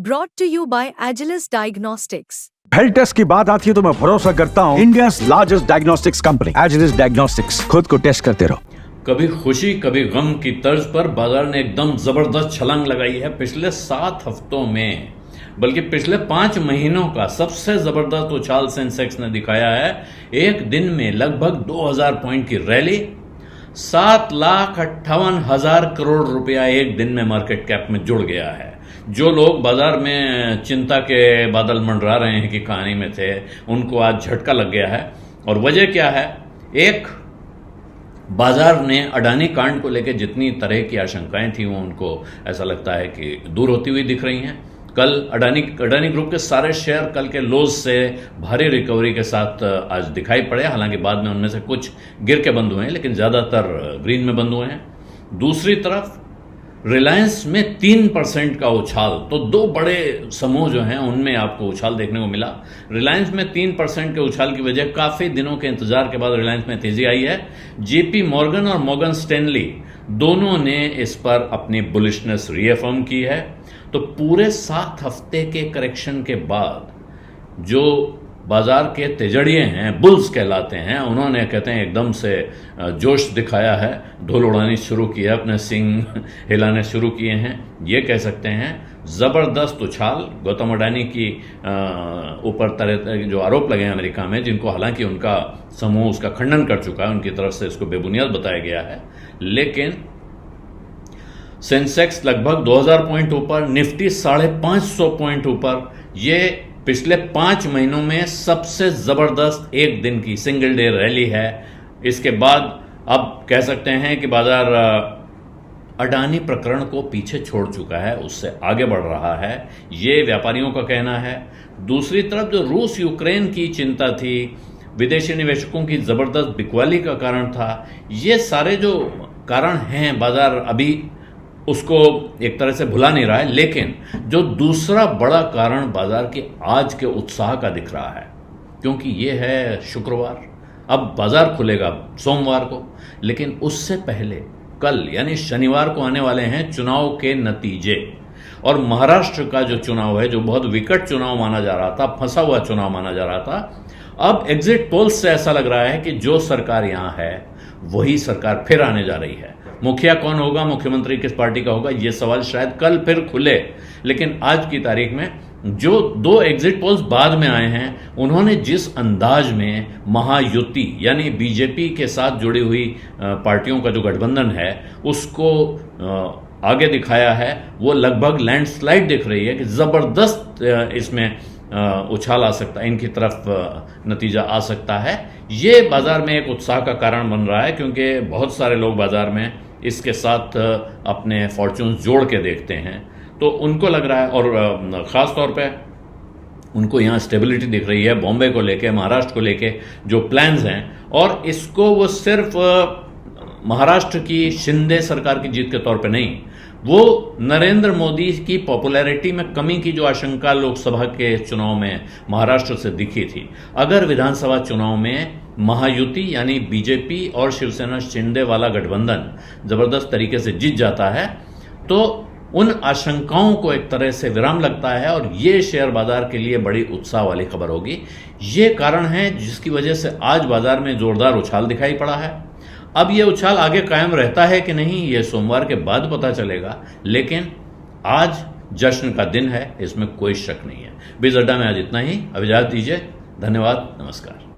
brought to you by Agilus Diagnostics. Health test की बात आती है तो मैं भरोसा करता हूँ India's largest diagnostics company Agilus diagnostics. खुद को टेस्ट करते रहो। कभी खुशी कभी गम की तर्ज पर बाजार ने एकदम जबरदस्त छलांग लगाई है। पिछले 7 हफ्तों में, बल्कि पिछले 5 महीनों का सबसे जबरदस्त उछाल सेंसेक्स ने दिखाया है। एक दिन में लगभग 2000 पॉइंट की रैली, 7,58,000 करोड़ रुपया एक दिन में मार्केट कैप में जुड़ गया है। जो लोग बाजार में चिंता के बादल मंडरा रहे हैं कि कहानी में थे, उनको आज झटका लग गया है। और वजह क्या है? एक, बाजार ने अडानी कांड को लेकर जितनी तरह की आशंकाएं थी वो उनको ऐसा लगता है कि दूर होती हुई दिख रही हैं। कल अडानी ग्रुप के सारे शेयर कल के लोज से भारी रिकवरी के साथ आज दिखाई पड़े। हालांकि बाद में उनमें से कुछ गिर के बंद हुए हैं, लेकिन ज्यादातर ग्रीन में बंद हुए हैं। दूसरी तरफ रिलायंस में 3% का उछाल, तो 2 बड़े समूह जो हैं उनमें आपको उछाल देखने को मिला। रिलायंस में 3% के उछाल की वजह काफी दिनों के इंतजार के बाद रिलायंस में तेजी आई है। जेपी मॉर्गन और मॉर्गन स्टैनली दोनों ने इस पर अपनी बुलिशनेस रीअफर्म की है। तो पूरे 7 हफ्ते के करेक्शन के बाद जो बाजार के तेजड़िए हैं, बुल्स कहलाते हैं, उन्होंने कहते हैं एकदम से जोश दिखाया है, ढोल उड़ानी शुरू की है, अपने सिंग हिलाने शुरू किए हैं। ये कह सकते हैं जबरदस्त उछाल। गौतम अडानी की ऊपर तरह के जो आरोप लगे हैं अमेरिका में, जिनको हालांकि उनका समूह उसका खंडन कर चुका है, उनकी तरफ से इसको बेबुनियाद बताया गया है। लेकिन सेंसेक्स लगभग 2000 पॉइंट ऊपर, निफ्टी 550 पॉइंट ऊपर। ये पिछले 5 महीनों में सबसे जबरदस्त एक दिन की सिंगल डे रैली है। इसके बाद अब कह सकते हैं कि बाजार अडानी प्रकरण को पीछे छोड़ चुका है, उससे आगे बढ़ रहा है, ये व्यापारियों का कहना है। दूसरी तरफ जो रूस यूक्रेन की चिंता थी, विदेशी निवेशकों की जबरदस्त बिकवाली का कारण था, ये सारे जो कारण हैं बाजार अभी उसको एक तरह से भुला नहीं रहा है। लेकिन जो दूसरा बड़ा कारण बाजार के आज के उत्साह का दिख रहा है, क्योंकि ये है शुक्रवार, अब बाजार खुलेगा सोमवार को, लेकिन उससे पहले कल यानी शनिवार को आने वाले हैं चुनाव के नतीजे। और महाराष्ट्र का जो चुनाव है, जो बहुत विकट चुनाव माना जा रहा था, फंसा हुआ चुनाव माना जा रहा था, अब एग्जिट पोल्स से ऐसा लग रहा है कि जो सरकार यहां है वही सरकार फिर आने जा रही है। मुखिया कौन होगा, मुख्यमंत्री किस पार्टी का होगा, यह सवाल शायद कल फिर खुले। लेकिन आज की तारीख में जो 2 एग्जिट पोल्स बाद में आए हैं, उन्होंने जिस अंदाज में महायुति यानी बीजेपी के साथ जुड़ी हुई पार्टियों का जो गठबंधन है उसको आगे दिखाया है, वो लगभग लैंडस्लाइड दिख रही है कि जबरदस्त इसमें उछाल आ सकता है, इनकी तरफ नतीजा आ सकता है। ये बाजार में एक उत्साह का कारण बन रहा है, क्योंकि बहुत सारे लोग बाजार में इसके साथ अपने फॉर्च्यून जोड़ के देखते हैं, तो उनको लग रहा है, और ख़ास तौर पे उनको यहाँ स्टेबिलिटी दिख रही है बॉम्बे को लेके, महाराष्ट्र को लेके जो प्लान्स हैं, और इसको वो सिर्फ महाराष्ट्र की शिंदे सरकार की जीत के तौर पे नहीं, वो नरेंद्र मोदी की पॉपुलैरिटी में कमी की जो आशंका लोकसभा के चुनाव में महाराष्ट्र से दिखी थी, अगर विधानसभा चुनाव में महायुति यानी बीजेपी और शिवसेना शिंदे वाला गठबंधन जबरदस्त तरीके से जीत जाता है, तो उन आशंकाओं को एक तरह से विराम लगता है, और ये शेयर बाजार के लिए बड़ी उत्साह वाली खबर होगी। ये कारण है जिसकी वजह से आज बाजार में जोरदार उछाल दिखाई पड़ा है। अब ये उछाल आगे कायम रहता है कि नहीं, ये सोमवार के बाद पता चलेगा, लेकिन आज जश्न का दिन है, इसमें कोई शक नहीं है। बीज अड्डा में आज इतना ही। अब इजाजत दीजिए। धन्यवाद, नमस्कार।